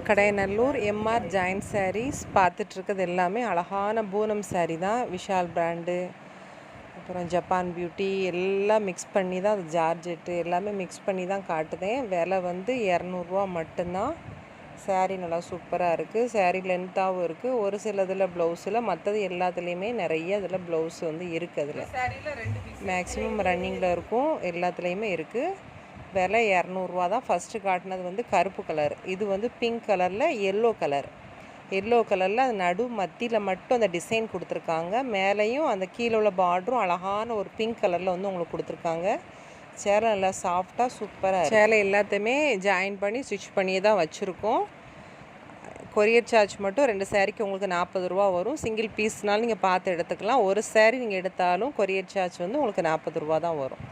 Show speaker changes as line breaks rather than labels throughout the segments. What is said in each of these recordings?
Kadayanallur MR joint saris பார்த்துட்ருக்கிறது எல்லாமே அழகான பூனம் சாரீ தான். விஷால் பிராண்டு, அப்புறம் ஜப்பான் பியூட்டி எல்லாம் மிக்ஸ் பண்ணி தான், அது ஜார்ஜெட்டு எல்லாமே மிக்ஸ் பண்ணி தான் காட்டுதேன். விலை வந்து 200 மட்டும்தான். சாரீ நல்லா சூப்பராக இருக்குது. சாரீ லென்த்தாகவும் இருக்குது. ஒரு சில இதில் ப்ளவுஸில், மற்றது எல்லாத்துலேயுமே நிறைய இதில் ப்ளவுஸ் வந்து இருக்குது. அதில் மேக்ஸிமம் ரன்னிங்கில் இருக்கும், எல்லாத்துலேயுமே இருக்குது. விலை 200 தான். ஃபஸ்ட்டு காட்டினது வந்து கருப்பு கலர், இது வந்து பிங்க் கலரில் எல்லோ கலரில் அது நடு மத்தியில் மட்டும் அந்த டிசைன் கொடுத்துருக்காங்க. மேலேயும் அந்த கீழே உள்ள பார்டரும் அழகான ஒரு பிங்க் கலரில் வந்து உங்களுக்கு கொடுத்துருக்காங்க. சேலை நல்லா சாஃப்டாக சூப்பராக. சேலை எல்லாத்தையுமே ஜாயின் பண்ணி ஸ்டிச் பண்ணி தான் வச்சுருக்கோம். கொரியர் சார்ஜ் மட்டும் 2 சாரீக்கு உங்களுக்கு 40 ரூபா வரும். சிங்கிள் பீஸ்னாலும் நீங்கள் பார்த்து எடுத்துக்கலாம். ஒரு சாரீ நீங்கள் எடுத்தாலும் கொரியர் சார்ஜ் வந்து உங்களுக்கு 40 ரூபா தான் வரும்.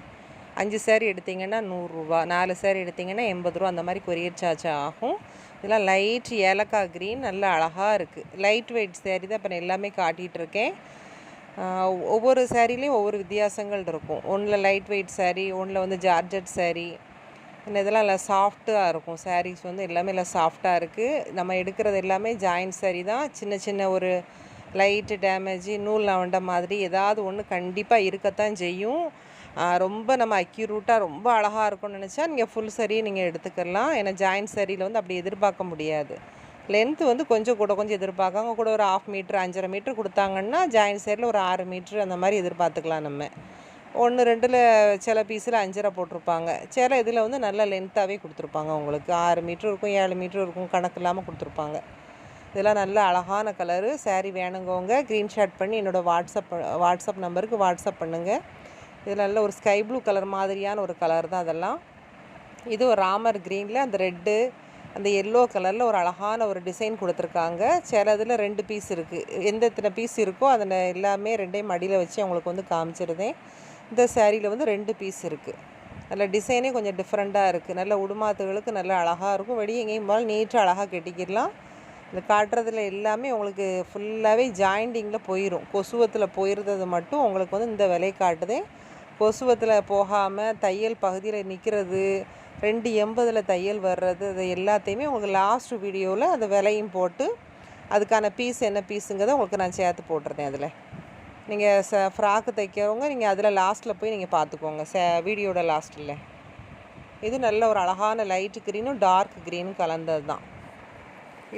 5 சாரீ எடுத்திங்கன்னா 100 ரூபா, 4 சாரீ எடுத்திங்கன்னா 80 ரூபா, அந்த மாதிரி கொரியர் சார்ஜ் ஆகும். இதெல்லாம் லைட் ஏலக்காய் க்ரீன், நல்லா அழகாக இருக்குது. லைட் வெயிட் சாரீ தான் இப்போ நான் எல்லாமே காட்டிகிட்ருக்கேன். ஒவ்வொரு சாரீலேயும் ஒவ்வொரு வித்தியாசங்கள் இருக்கும். ஒன்றில் லைட் வெயிட் சாரீ, ஒன்றில் வந்து ஜார்ஜெட் சாரீ. இதெல்லாம் நல்லா சாஃப்டாக இருக்கும். சாரீஸ் வந்து எல்லாமே நல்லா சாஃப்டாக இருக்குது. நம்ம எடுக்கிறது எல்லாமே ஜாயின்ட் சாரீ தான். சின்ன சின்ன ஒரு லைட்டு டேமேஜு, நூல் நவண்ட மாதிரி ஏதாவது ஒன்று கண்டிப்பாக இருக்கத்தான் செய்யும். ரொம்ப நம்ம அக்யூரேட்டாக ரொம்ப அழகாக இருக்கும்னு நினச்சா நீங்கள் ஃபுல் சாரீ நீங்கள் எடுத்துக்கலாம். ஏன்னா ஜாயின்ட் சாரியில் வந்து அப்படி எதிர்பார்க்க முடியாது. லென்த்து வந்து கொஞ்சம் எதிர்பார்க்காங்க. கூட ஒரு 1/2 மீட்ரு 5.5 மீட்ரு கொடுத்தாங்கன்னா ஜாயின்ட் சாரியில் ஒரு 6 மீட்ரு அந்த மாதிரி எதிர்பார்த்துக்கலாம். நம்ம 1 2ல் சில பீஸில் 5.5 போட்டிருப்பாங்க. சில இதில் வந்து நல்லா லென்த்தாகவே கொடுத்துருப்பாங்க. உங்களுக்கு 6 மீட்ரு இருக்கும், 7 மீட்ரு இருக்கும், கணக்கு இல்லாமல் கொடுத்துருப்பாங்க. இதெல்லாம் நல்ல அழகான கலரு. சாரீ வேணுங்கவங்க க்ரீன்ஷாட் பண்ணி என்னோடய வாட்ஸ்அப் நம்பருக்கு வாட்ஸ்அப் பண்ணுங்கள். இது நல்ல ஒரு ஸ்கை ப்ளூ கலர் மாதிரியான ஒரு கலர் தான் அதெல்லாம். இது ஒரு ராமர் க்ரீனில் அந்த ரெட்டு, அந்த எல்லோ கலரில் ஒரு அழகான ஒரு டிசைன் கொடுத்துருக்காங்க. சில இதில் 2 பீஸ் இருக்குது. எத்தனை பீஸ் இருக்கோ அதில் எல்லாமே 2டையும் மடியில் வச்சு அவங்களுக்கு வந்து காமிச்சிருந்தேன். இந்த சாரியில் வந்து 2 பீஸ் இருக்குது. அதில் டிசைனே கொஞ்சம் டிஃப்ரெண்ட்டாக இருக்குது. நல்ல உடுமாத்துகளுக்கு நல்லா அழகாக இருக்கும். வெளியே எங்கேயும் போனாலும் நீட்டாக அழகாக கட்டிக்கிடலாம். இந்த காட்டுறதுல எல்லாமே உங்களுக்கு ஃபுல்லாகவே ஜாயிண்டிங்கில் போயிடும். கொசுவத்தில் போயிருந்தது மட்டும் உங்களுக்கு வந்து இந்த விலை காட்டுதே. கொசுவத்தில் போகாமல் தையல் பகுதியில் நிற்கிறது, 280 தையல் வர்றது, அது எல்லாத்தையுமே உங்களுக்கு லாஸ்ட் வீடியோவில் அந்த விலையும் போட்டு அதுக்கான பீஸ் என்ன பீஸுங்கிறத உங்களுக்கு நான் சேர்த்து போட்டிருந்தேன். அதில் நீங்கள் ஃப்ராக்கு தைக்கிறவங்க நீங்கள் அதில் லாஸ்ட்டில் போய் நீங்கள் பார்த்துக்கோங்க, வீடியோட லாஸ்ட்டில். இது நல்ல ஒரு அழகான லைட்டு க்ரீனும் டார்க் க்ரீனும் கலந்தது தான்.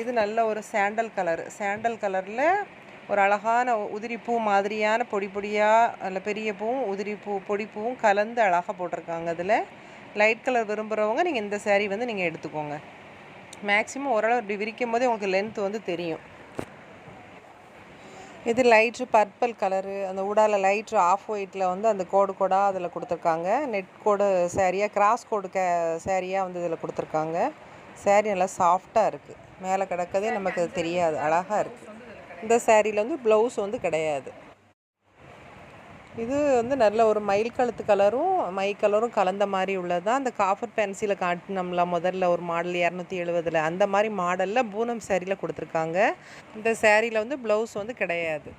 இது நல்ல ஒரு சாண்டல் கலரில் ஒரு அழகான உதிரி பூ மாதிரியான பொடி பொடியாக நல்ல பெரிய பூவும் உதிரி பூ பொடி பூவும் கலந்து அழகாக போட்டிருக்காங்க. அதில் லைட் கலர் விரும்புகிறவங்க நீங்கள் இந்த சாரீ வந்து நீங்கள் எடுத்துக்கோங்க. மேக்ஸிமம் ஓரளவு இப்படி விரிக்கும் போதே உங்களுக்கு லென்த் வந்து தெரியும். இது லைட்ரு பர்பிள் கலரு, அந்த ஊடால லைட்ரு ஆஃப் ஒயிட்டில் வந்து அந்த கோடாக அதில் கொடுத்துருக்காங்க. நெட் கோடு சாரியாக, கிராஸ் கோடு சாரியாக வந்து இதில் கொடுத்துருக்காங்க. சாரீ நல்லா சாஃப்டாக இருக்குது. மேலே கிடக்கதே நமக்கு அது தெரியாது, அழகாக இருக்குது. இந்த சாரியில் வந்து ப்ளவுஸ் வந்து கிடையாது. இது வந்து நல்ல ஒரு மயில் கழுத்து கலரும் மை கலரும் கலந்த மாதிரி உள்ளது தான். அந்த காஃபர் பென்சிலில் காட்டினோம்ல முதல்ல ஒரு மாடல் 270, அந்த மாதிரி மாடலில் பூனம் சாரியில் கொடுத்துருக்காங்க. இந்த சாரியில் வந்து ப்ளவுஸ் வந்து கிடையாது.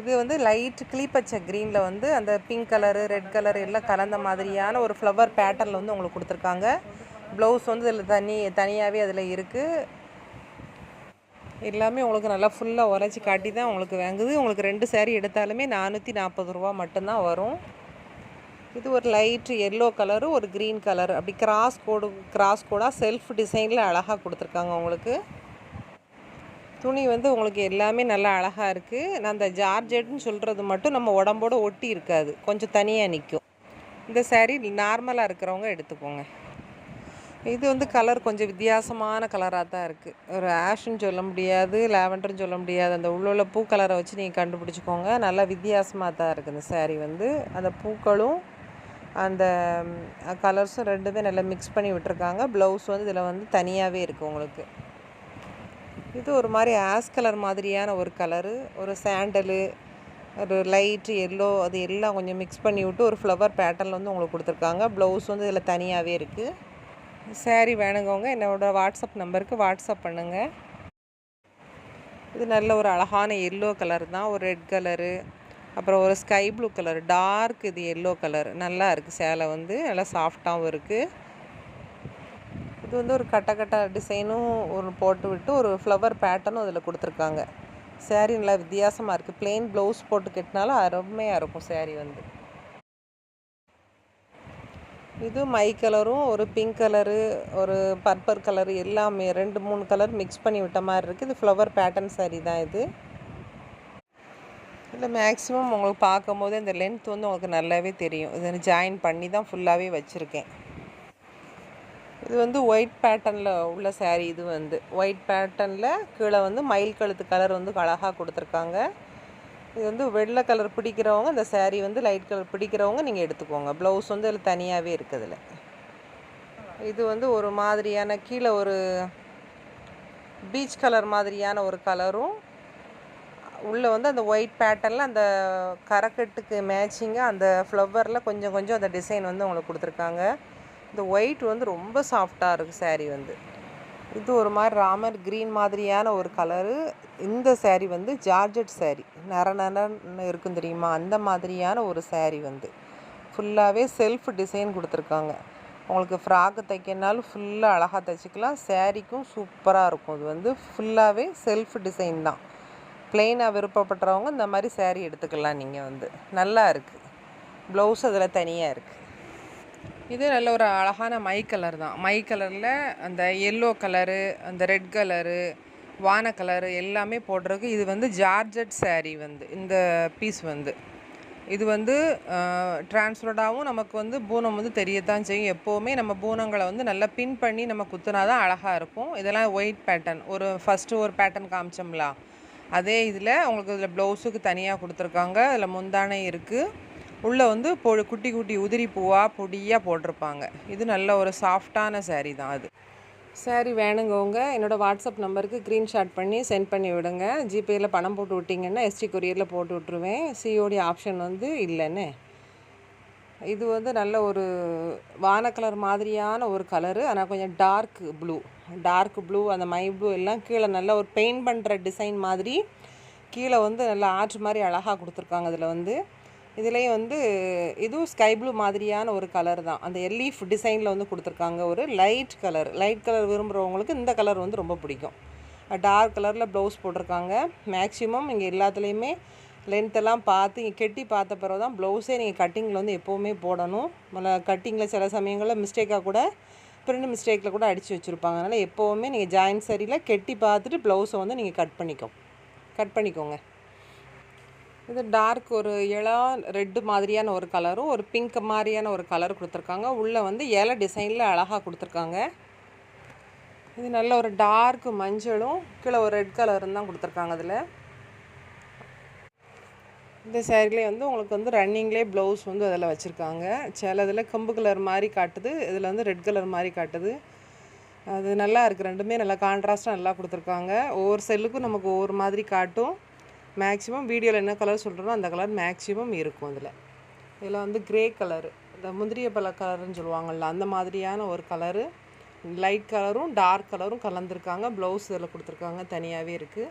இது வந்து லைட் கிளிப்பச்சை க்ரீனில் வந்து அந்த பிங்க் கலரு ரெட் கலர் எல்லாம் கலந்த மாதிரியான ஒரு ஃப்ளவர் பேட்டர்னில் வந்து உங்களுக்கு கொடுத்துருக்காங்க. ப்ளவுஸ் வந்து இதில் தனியாகவே அதில் இருக்குது. எல்லாமே உங்களுக்கு நல்லா ஃபுல்லாக உரைச்சி காட்டி தான் உங்களுக்கு வாங்குது. உங்களுக்கு 2 சாரீ எடுத்தாலுமே 440 ரூபா மட்டும்தான் வரும். இது ஒரு லைட்டு எல்லோ கலரு, ஒரு க்ரீன் கலர், அப்படி கிராஸ் கோடாக செல்ஃப் டிசைனில் அழகாக கொடுத்துருக்காங்க. உங்களுக்கு துணி வந்து உங்களுக்கு எல்லாமே நல்லா அழகாக இருக்குது. நான் அந்த ஜார்ஜெட்டுன்னு சொல்கிறது மட்டும் நம்ம உடம்போடு ஒட்டி இருக்காது, கொஞ்சம் தனியாக நிற்கும். இந்த சாரீ நார்மலாக இருக்கிறவங்க எடுத்துக்கோங்க. இது வந்து கலர் கொஞ்சம் வித்தியாசமான கலராக தான் இருக்குது. ஒரு ஆஷுன்னு சொல்ல முடியாது, லாவெண்டர்னு சொல்ல முடியாது. அந்த உள்ள பூ கலரை வச்சு நீங்கள் கண்டுபிடிச்சிக்கோங்க. நல்லா வித்தியாசமாக தான் இருக்குது இந்த சாரீ வந்து. அந்த பூக்களும் அந்த கலர்ஸும் 2மே நல்லா மிக்ஸ் பண்ணி விட்டுருக்காங்க. ப்ளவுஸ் வந்து இதில் வந்து தனியாகவே இருக்குது உங்களுக்கு. இது ஒரு மாதிரி ஆஷ் கலர் மாதிரியான ஒரு கலரு, ஒரு சாண்டலு, ஒரு லைட்டு எல்லோ, அது எல்லாம் கொஞ்சம் மிக்ஸ் பண்ணி விட்டு ஒரு ஃப்ளவர் பேட்டர்னில் வந்து உங்களுக்கு கொடுத்துருக்காங்க. ப்ளவுஸ் வந்து இதில் தனியாகவே இருக்குது. சாரீ வேணுங்கவங்க என்னோடய வாட்ஸ்அப் நம்பருக்கு வாட்ஸ்அப் பண்ணுங்கள். இது நல்ல ஒரு அழகான எல்லோ கலர் தான், ஒரு ரெட் கலரு, அப்புறம் ஒரு ஸ்கை ப்ளூ கலர், டார்க் இது எல்லோ கலர். நல்லா இருக்குது. சேலை வந்து நல்லா சாஃப்டாகவும் இருக்குது. இது வந்து ஒரு கட்ட டிசைனும் ஒரு போட்டு விட்டு ஒரு ஃப்ளவர் பேட்டர்னும் அதில் கொடுத்துருக்காங்க. சேரீ நல்லா வித்தியாசமாக இருக்குது. ப்ளெயின் ப்ளவுஸ் போட்டு கட்டினாலும் அருமையாக இருக்கும் சேரீ வந்து. இது மை கலரும் ஒரு பிங்க் கலரு ஒரு பர்பிள் கலரு எல்லாமே 2-3 கலர் மிக்ஸ் பண்ணி விட்ட மாதிரி இருக்குது. இது ஃப்ளவர் பேட்டர்ன் சாரீ தான் இது. இதில் மேக்ஸிமம் உங்களுக்கு பார்க்கும்போது இந்த லென்த் வந்து உங்களுக்கு நல்லாவே தெரியும். இதை ஜாயின் பண்ணி தான் ஃபுல்லாகவே வச்சுருக்கேன். இது வந்து ஒயிட் பேட்டர்னில் உள்ள சேரீ. இது வந்து ஒயிட் பேட்டர்னில் கீழே வந்து மயில் கழுத்து கலர் வந்து அழகாக கொடுத்துருக்காங்க. இது வந்து வெள்ளை கலர் பிடிக்கிறவங்க இந்த சேரீ வந்து லைட் கலர் பிடிக்கிறவங்க நீங்கள் எடுத்துக்கோங்க. ப்ளவுஸ் வந்து அதில் தனியாகவே இருக்குதுல. இது வந்து ஒரு மாதிரியான கீழே ஒரு பீச் கலர் மாதிரியான ஒரு கலரும் உள்ளே வந்து அந்த ஒயிட் பேட்டர்னில் அந்த கரக்கட்டுக்கு மேட்சிங்காக அந்த ஃப்ளவரில் கொஞ்சம் அந்த டிசைன் வந்து உங்களுக்கு கொடுத்துருக்காங்க. இந்த ஒயிட் வந்து ரொம்ப சாஃப்டாக இருக்குது சேரீ வந்து. இது ஒரு மாதிரி ராமர் க்ரீன் மாதிரியான ஒரு கலரு. இந்த சேரீ வந்து ஜார்ஜெட் சேரீ. நரன்னு இருக்கும் தெரியுமா, அந்த மாதிரியான ஒரு சேரீ வந்து ஃபுல்லாகவே செல்ஃப் டிசைன் கொடுத்துருக்காங்க. உங்களுக்கு ஃப்ராக்கு தைக்கனாலும் ஃபுல்லாக அழகாக தைச்சிக்கலாம். சேரீக்கும் சூப்பராக இருக்கும். இது வந்து ஃபுல்லாகவே செல்ஃப் டிசைன் தான். ப்ளெயினாக விருப்பப்படுறவங்க இந்த மாதிரி சேரீ எடுத்துக்கலாம். நீங்கள் வந்து நல்லா இருக்குது. ப்ளவுஸ் அதில் தனியாக இருக்குது. இது நல்ல ஒரு அழகான மை கலர் தான். மை கலரில் அந்த எல்லோ கலரு, அந்த ரெட் கலரு, வான கலரு எல்லாமே போடுறதுக்கு இது வந்து ஜார்ஜெட் சேரீ வந்து இந்த பீஸ் வந்து. இது வந்து டிரான்ஸ்பரண்டாகவும் நமக்கு வந்து பூனம் வந்து தெரியத்தான் செய்யும். எப்போவுமே நம்ம பூனங்களை வந்து நல்லா பின் பண்ணி நம்ம குத்துனா தான் அழகாக இருக்கும். இதெல்லாம் ஒயிட் பேட்டர்ன். ஃபஸ்ட்டு ஒரு பேட்டர்ன் காமிச்சோம்லா, அதே இதில் உங்களுக்கு இதில் ப்ளவுஸுக்கு தனியாக கொடுத்துருக்காங்க. அதில் முந்தானை இருக்குது. உள்ளே வந்து குட்டி உதிரி பூவாக பொடியாக போட்டிருப்பாங்க. இது நல்ல ஒரு சாஃப்டான சேரீ தான். அது சேரீ வேணுங்கவங்க என்னோடய வாட்ஸ்அப் நம்பருக்கு ஸ்க்ரீன்ஷாட் பண்ணி சென்ட் பண்ணி விடுங்க. ஜிபேயில் பணம் போட்டு விட்டிங்கன்னா எஸ்டி கொரியரில் போட்டு விட்ருவேன். சிஓடி ஆப்ஷன் வந்து இல்லைன்னு. இது வந்து நல்ல ஒரு வான கலர் மாதிரியான ஒரு கலரு. ஆனால் கொஞ்சம் டார்க் ப்ளூ அந்த மை ப்ளூ எல்லாம் கீழே நல்லா ஒரு பெயிண்ட் பண்ணுற டிசைன் மாதிரி கீழே வந்து நல்லா ஆர்ட் மாதிரி அழகாக கொடுத்துருக்காங்க. அதில் வந்து இதுலேயும் வந்து இதுவும் ஸ்கை ப்ளூ மாதிரியான ஒரு கலர் தான். அந்த லீஃப் டிசைனில் வந்து கொடுத்துருக்காங்க. ஒரு லைட் கலர் விரும்புகிறவங்களுக்கு இந்த கலர் வந்து ரொம்ப பிடிக்கும். டார்க் கலரில் ப்ளவுஸ் போட்டிருக்காங்க. மேக்ஸிமம் இங்கே எல்லாத்துலேயுமே லென்த்தெல்லாம் பார்த்து இங்கே கெட்டி பார்த்த பிறகு தான் ப்ளவுஸே நீங்கள் கட்டிங்கில் வந்து எப்போவுமே போடணும். கட்டிங்கில் சில சமயங்களில் மிஸ்டேக்காக கூட பிரிண்ட் மிஸ்டேக்கில் கூட அடித்து வச்சுருப்பாங்க. அதனால் எப்போவுமே நீங்கள் ஜாயின் சரியில் கெட்டி பார்த்துட்டு ப்ளவுஸை வந்து நீங்கள் கட் பண்ணிக்கோங்க. இது டார்க் ஒரு ரெட்டு மாதிரியான ஒரு கலரும் ஒரு பிங்க் மாதிரியான ஒரு கலர் கொடுத்துருக்காங்க. உள்ளே வந்து இலை டிசைனில் அழகாக கொடுத்துருக்காங்க. இது நல்ல ஒரு டார்க் மஞ்சளும் கீழே ஒரு ரெட் கலரும் தான் கொடுத்துருக்காங்க. அதில் இந்த சேரீலே வந்து உங்களுக்கு வந்து ரன்னிங்லேயே ப்ளவுஸ் வந்து அதில் வச்சுருக்காங்க. சில இதில் கம்பு கலர் மாதிரி காட்டுது, இதில் வந்து ரெட் கலர் மாதிரி காட்டுது. அது நல்லா இருக்குது. ரெண்டுமே நல்லா கான்ட்ராஸ்ட்டாக நல்லா கொடுத்துருக்காங்க. ஒவ்வொரு செல்லுக்கும் நமக்கு ஒவ்வொரு மாதிரி காட்டும். மேக்ஸிமம் வீடியோவில் என்ன கலர் சொல்கிறோன்னா அந்த கலர் மேக்ஸிமம் இருக்கும். இதில் வந்து க்ரே கலரு, இந்த முந்திரிய பழ கலருன்னு சொல்லுவாங்கள்ல, அந்த மாதிரியான ஒரு கலரு. லைட் கலரும் டார்க் கலரும் கலந்துருக்காங்க. ப்ளவுஸ் இதில் கொடுத்துருக்காங்க, தனியாகவே இருக்குது.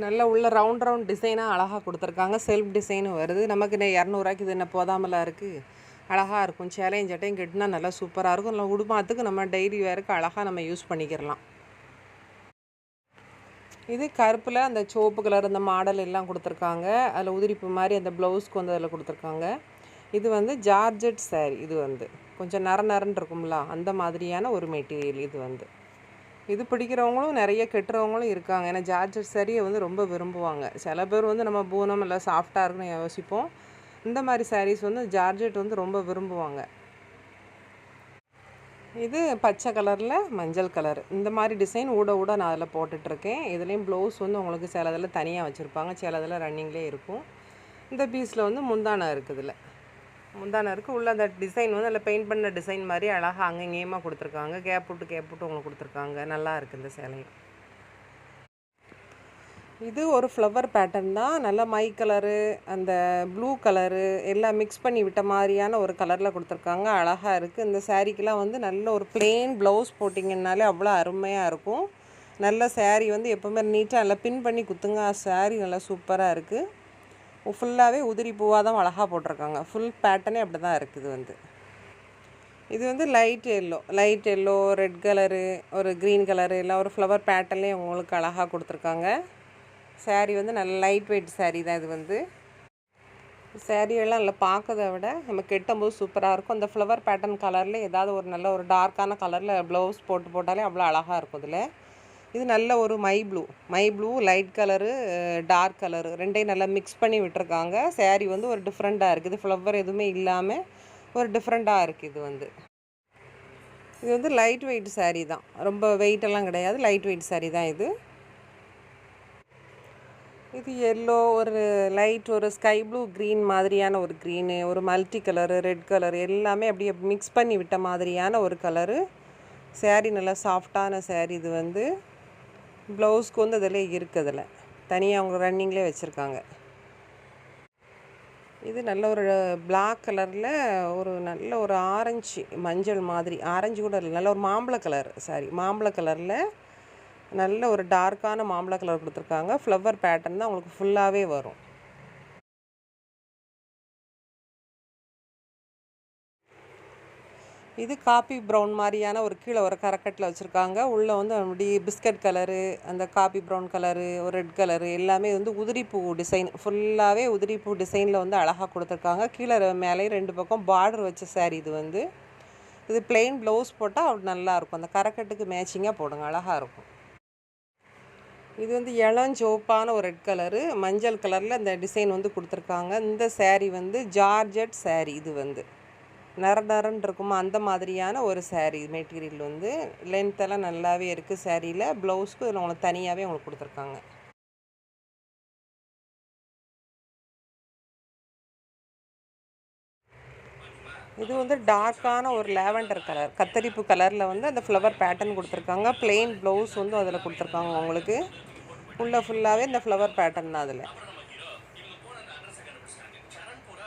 நல்லா உள்ள ரவுண்ட் டிசைனாக அழகாக கொடுத்துருக்காங்க. செல்ஃப் டிசைனும் வருது. நமக்கு 200 இது என்ன போதாமலாம் இருக்குது. அழகாக இருக்கும். சேலையும் சட்டையும் கட்டினா நல்லா சூப்பராக இருக்கும். நல்லா உடுமாத்துக்கு நம்ம டெய்லி வேருக்கு அழகாக நம்ம யூஸ் பண்ணிக்கிறலாம். இது கருப்பில் அந்த சிவப்பு கலர் அந்த மாடல் எல்லாம் கொடுத்துருக்காங்க. அதில் உதிரிப்பு மாதிரி அந்த ப்ளவுஸ்க்கு வந்து அதில் கொடுத்துருக்காங்க. இது வந்து ஜார்ஜெட் சேரீ. இது வந்து கொஞ்சம் நரன்னு இருக்கும்ல, அந்த மாதிரியான ஒரு மெட்டீரியல். இது பிடிக்கிறவங்களும் நிறைய கெட்டுறவங்களும் இருக்காங்க. ஏன்னா ஜார்ஜெட் சேரீயை வந்து ரொம்ப விரும்புவாங்க. சில பேர் வந்து நம்ம பூனம் இல்லை சாஃப்டாக இருக்குன்னு யோசிப்போம். இந்த மாதிரி சாரீஸ் வந்து ஜார்ஜெட் வந்து ரொம்ப விரும்புவாங்க. இது பச்சை கலரில் மஞ்சள் கலர் இந்த மாதிரி டிசைன் ஊட நான் அதில் போட்டுட்ருக்கேன். இதுலேயும் ப்ளவுஸ் வந்து உங்களுக்கு சில இதில் தனியாக வச்சுருப்பாங்க, சில இதில் ரன்னிங்லேயே இருக்கும். இந்த பீஸில் வந்து முந்தானை இருக்குது. முந்தானை இருக்குது. உள்ள அந்த டிசைன் வந்து அதில் பெயிண்ட் பண்ண டிசைன் மாதிரி அழகாக அங்கேயுமா கொடுத்துருக்காங்க. கேப் விட்டு உங்களுக்கு கொடுத்துருக்காங்க. நல்லா இருக்குது இந்த சேலையும். இது ஒரு ஃப்ளவர் பேட்டர்ன் தான். நல்லா மை கலரு அந்த ப்ளூ கலரு எல்லாம் மிக்ஸ் பண்ணி விட்ட மாதிரியான ஒரு கலரில் கொடுத்துருக்காங்க. அழகாக இருக்குது. இந்த சேரீக்கெலாம் வந்து நல்ல ஒரு ப்ளெயின் ப்ளவுஸ் போட்டிங்கன்னாலே அவ்வளோ அருமையாக இருக்கும். நல்ல சேரீ வந்து எப்போவுமே நீட்டாக நல்லா பின் பண்ணி குத்துங்க. சேரீ நல்லா சூப்பராக இருக்குது. ஃபுல்லாகவே உதிரி பூவாக தான் அழகாக போட்டிருக்காங்க. ஃபுல் பேட்டர்னே அப்படி தான் இருக்குது. இது வந்து லைட் எல்லோ, ரெட் கலரு, ஒரு க்ரீன் கலரு எல்லாம் ஒரு ஃப்ளவர் பேட்டர்ன்லேயே உங்களுக்கு அழகாக கொடுத்துருக்காங்க. சாரீ வந்து நல்ல லைட் வெயிட் சாரீ தான் இது வந்து. சாரியெல்லாம் நல்லா பார்க்கறத விட நம்ம கட்டும்போது சூப்பராக இருக்கும். அந்த ஃப்ளவர் பேட்டர்ன் கலரில் ஏதாவது ஒரு நல்ல ஒரு டார்க்கான கலரில் ப்ளவுஸ் போட்டாலே அவ்வளோ அழகாக இருக்கும் இதில். இது நல்ல ஒரு மை blue light colour, dark colour ரெண்டையும் நல்லா மிக்ஸ் பண்ணி விட்டுருக்காங்க. சாரீ வந்து ஒரு டிஃப்ரெண்ட்டாக இருக்குது. ஃப்ளவர் எதுவுமே இல்லாமல் ஒரு டிஃப்ரெண்ட்டாக இருக்குது. இது வந்து லைட் வெயிட் சாரீ தான், ரொம்ப வெயிட்டெல்லாம் கிடையாது. லைட் வெயிட் சாரீ தான் இது. இது எல்லோ, ஒரு லைட் ஒரு ஸ்கை ப்ளூ க்ரீன் மாதிரியான ஒரு க்ரீனு, ஒரு மல்டி கலரு, ரெட் கலரு எல்லாமே அப்படியே மிக்ஸ் பண்ணி விட்ட மாதிரியான ஒரு கலரு. சாரீ நல்லா சாஃப்டான சாரீ. இது வந்து ப்ளவுஸ்க்கு வந்து அதில் இருக்குது, தனியாக அவங்க ரன்னிங்லேயே வச்சுருக்காங்க. இது நல்ல ஒரு பிளாக் கலரில் ஒரு நல்ல ஒரு ஆரஞ்சு மஞ்சள் மாதிரி, ஆரஞ்சு கூட இல்லை, நல்ல ஒரு மாம்பழ கலரில் நல்ல ஒரு டார்க்கான மாம்பழ கலர் கொடுத்துருக்காங்க. ஃப்ளவர் பேட்டர்ன் தான் உங்களுக்கு ஃபுல்லாகவே வரும். இது காப்பி ப்ரௌன் மாதிரியான ஒரு கீழே ஒரு கரக்கட்டில் வச்சுருக்காங்க. உள்ளே வந்து அப்படி பிஸ்கட் கலரு, அந்த காப்பி ப்ரௌன் கலரு, ஒரு ரெட் கலரு எல்லாமே வந்து உதிரிப்பூ டிசைன், ஃபுல்லாகவே உதிரிப்பூ டிசைனில் வந்து அழகாக கொடுத்துருக்காங்க. கீழே மேலே 2 பக்கம் பார்டர் வச்ச சாரீ இது வந்து. இது பிளெயின் ப்ளவுஸ் போட்டால் அப்படி நல்லாயிருக்கும். அந்த கரக்கட்டுக்கு மேட்சிங்காக போடுங்க, அழகாக இருக்கும். இது வந்து இளஞ்சோப்பான ஒரு ரெட் கலரு, மஞ்சள் கலரில் இந்த டிசைன் வந்து கொடுத்துருக்காங்க. இந்த சாரீ வந்து ஜார்ஜெட் சாரீ. இது வந்து நரன்னு இருக்குமா அந்த மாதிரியான ஒரு சாரீ. மெட்டீரியல் வந்து லென்த்தெல்லாம் நல்லாவே இருக்குது சாரியில். ப்ளவுஸ்க்கு இதில் உங்களுக்கு தனியாகவே உங்களுக்கு கொடுத்துருக்காங்க. இது வந்து டார்க்கான ஒரு லேவண்டர் கலர், கத்தரிப்பு கலரில் வந்து அந்த ஃப்ளவர் பேட்டர்ன் கொடுத்துருக்காங்க. பிளெயின் ப்ளவுஸ் வந்து அதில் கொடுத்துருக்காங்க உங்களுக்கு. உள்ளே ஃபுல்லாகவே இந்த ஃப்ளவர் பேட்டர்ன் தான். அதில்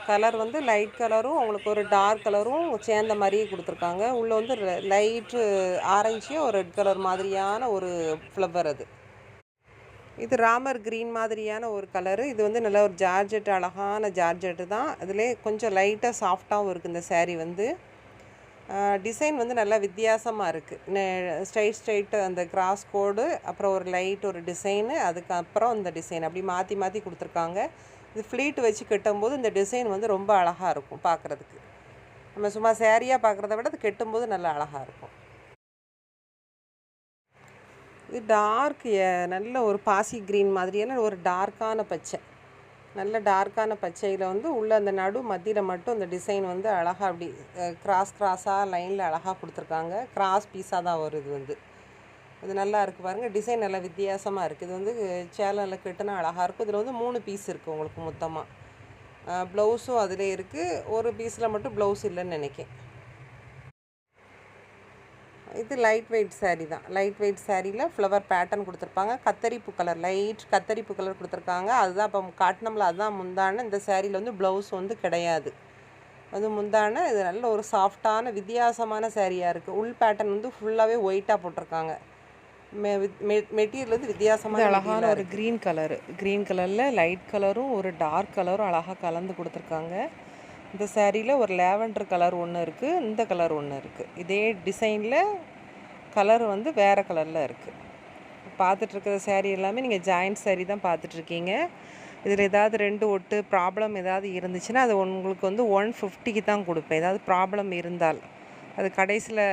கலர் வந்து லைட் கலரும் உங்களுக்கு ஒரு டார்க் கலரும் சேர்ந்த மாதிரியே கொடுத்துருக்காங்க. உள்ளே வந்து லைட்டு ஆரஞ்சியும் ஒரு ரெட் கலர் மாதிரியான ஒரு ஃப்ளவர். அது இது ராமர் க்ரீன் மாதிரியான ஒரு கலரு. இது வந்து நல்ல ஒரு ஜார்ஜெட், அழகான ஜார்ஜெட்டு தான். அதிலே கொஞ்சம் லைட்டாக சாஃப்டாகவும் இருக்குது இந்த சாரீ வந்து. டிசைன் வந்து நல்லா வித்தியாசமாக இருக்குது. ஸ்ட்ரைட்டு அந்த கிராஸ் கோடு, அப்புறம் ஒரு லைட் ஒரு டிசைனு, அதுக்கப்புறம் இந்த டிசைன் அப்படி மாற்றி மாற்றி கொடுத்துருக்காங்க. இது ஃப்ளீட் வச்சு கட்டும்போது இந்த டிசைன் வந்து ரொம்ப அழகாக இருக்கும் பார்க்குறதுக்கு. நம்ம சும்மா சாரியாக பார்க்குறத விட அது கட்டும்போது நல்லா அழகாக இருக்கும். இது டார்க் நல்ல ஒரு பாசி க்ரீன் மாதிரியான ஒரு டார்க்கான பச்சை, நல்ல டார்க்கான பச்சையில் வந்து உள்ள அந்த மத்தியில் மட்டும் இந்த டிசைன் வந்து அழகாக அப்படி கிராஸாக லைனில் அழகாக கொடுத்துருக்காங்க. கிராஸ் பீஸாக தான் வரும் இது வந்து. இது நல்லா இருக்குது பாருங்கள். டிசைன் நல்லா வித்தியாசமாக இருக்குது. இது வந்து சேலையில் கட்டுனா அழகாக இருக்கும். இதில் வந்து 3 பீஸ் இருக்குது உங்களுக்கு மொத்தமாக. ப்ளவுஸும் அதிலே இருக்குது. ஒரு பீஸில் மட்டும் ப்ளவுஸ் இல்லைன்னு நினைக்கிறேன். இது லைட் வெயிட் சாரீ தான். லைட் வெயிட் சாரியில் ஃப்ளவர் பேட்டர்ன் கொடுத்துருப்பாங்க. கத்தரிப்பு கலர், லைட் கத்தரிப்பு கலர் கொடுத்துருக்காங்க. அதுதான் இப்போ காட்டினோம்ல, அதுதான் முந்தான. இந்த சாரியில் வந்து ப்ளவுஸ் வந்து கிடையாது. அது முந்தான. இது நல்ல ஒரு சாஃப்டான வித்தியாசமான சாரியாக இருக்குது. உள் பேட்டர்ன் வந்து ஃபுல்லாகவே ஒயிட்டாக போட்டிருக்காங்க. மெட்டீரியல் வந்து வித்தியாசமாக அழகான ஒரு க்ரீன் கலரில் லைட் கலரும் ஒரு டார்க் கலரும் அழகாக கலந்து கொடுத்துருக்காங்க. இந்த சாரியில் ஒரு லேவண்டர் கலர் ஒன்று இருக்குது, இந்த கலர் ஒன்று இருக்குது. இதே டிசைனில் கலர் வந்து வேறு கலரில் இருக்குது. பார்த்துட்ருக்கிற சாரீ எல்லாமே நீங்கள் ஜாயிண்ட் சாரீ தான் பார்த்துட்ருக்கீங்க. இதில் ஏதாவது 2 ஒட்டு ப்ராப்ளம் ஏதாவது இருந்துச்சுன்னா அது உங்களுக்கு வந்து 150க்கு தான் கொடுப்பேன். ஏதாவது ப்ராப்ளம் இருந்தால் அது கடைசியில்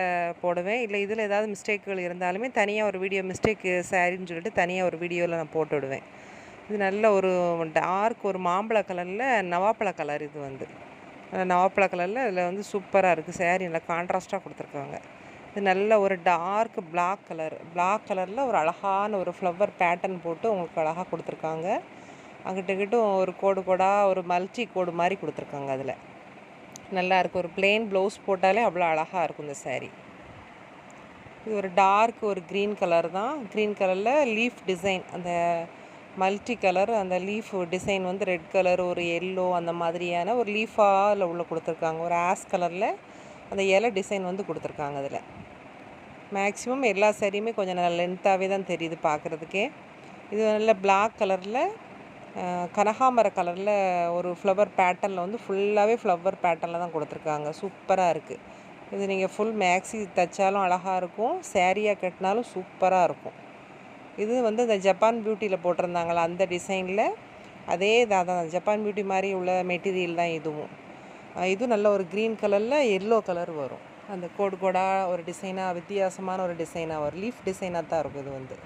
போடுவேன். இல்லை இதில் ஏதாவது மிஸ்டேக்குகள் இருந்தாலுமே தனியாக ஒரு வீடியோ, மிஸ்டேக்கு சாரின்னு சொல்லிட்டு தனியாக ஒரு வீடியோவில் நான் போட்டு விடுவேன். இது நல்ல ஒரு டார்க் ஒரு மாம்பழ கலரில் நவாப்பழ கலர். இது வந்து நவாப்பழ கலரில் இதில் வந்து சூப்பராக இருக்குது. சாரீ நல்லா கான்ட்ராஸ்ட்டாக கொடுத்துருக்காங்க. இது நல்ல ஒரு டார்க் பிளாக் கலரில் ஒரு அழகான ஒரு ஃப்ளவர் பேட்டர்ன் போட்டு உங்களுக்கு அழகாக கொடுத்துருக்காங்க. அங்கிட்டும் ஒரு கோடாக ஒரு மல்டி கோடு மாதிரி கொடுத்துருக்காங்க. அதில் நல்லா இருக்குது. ஒரு பிளெயின் ப்ளவுஸ் போட்டாலே அவ்வளோ அழகாக இருக்கும் இந்த சாரீ. இது ஒரு டார்க் ஒரு க்ரீன் கலர் தான். க்ரீன் கலரில் லீஃப் டிசைன், அந்த மல்டி கலர், அந்த லீஃப் டிசைன் வந்து ரெட் கலர், ஒரு எல்லோ அந்த மாதிரியான ஒரு லீஃபாக அதில் உள்ள கொடுத்துருக்காங்க. ஒரு ஆஷ் கலரில் அந்த இலை டிசைன் வந்து கொடுத்துருக்காங்க. அதில் மேக்ஸிமம் எல்லா சாரியுமே கொஞ்சம் நல்ல லென்த்தாகவே தான் தெரியுது பார்க்குறதுக்கே. இது நல்ல பிளாக் கலரில் கனகாமர கலரில் ஒரு ஃப்ளவர் பேட்டர்னில் வந்து ஃபுல்லாகவே ஃப்ளவர் பேட்டர்னில் தான் கொடுத்துருக்காங்க. சூப்பராக இருக்குது. இது நீங்கள் ஃபுல் மேக்ஸி தைச்சாலும் அழகாக இருக்கும், சேரீயாக கட்டினாலும் சூப்பராக இருக்கும். இது வந்து இந்த ஜப்பான் பியூட்டியில் போட்டிருந்தாங்களா அந்த டிசைனில் அதே இதாக தான் ஜப்பான் பியூட்டி மாதிரி உள்ள மெட்டீரியல் தான் இதுவும். இதுவும் நல்ல ஒரு க்ரீன் கலரில் எல்லோ கலர் வரும். அந்த கோடு கோடாக ஒரு டிசைனாக வித்தியாசமான ஒரு டிசைனாக வரும். லீஃப் டிசைனாக தான் இருக்கும் இது வந்து.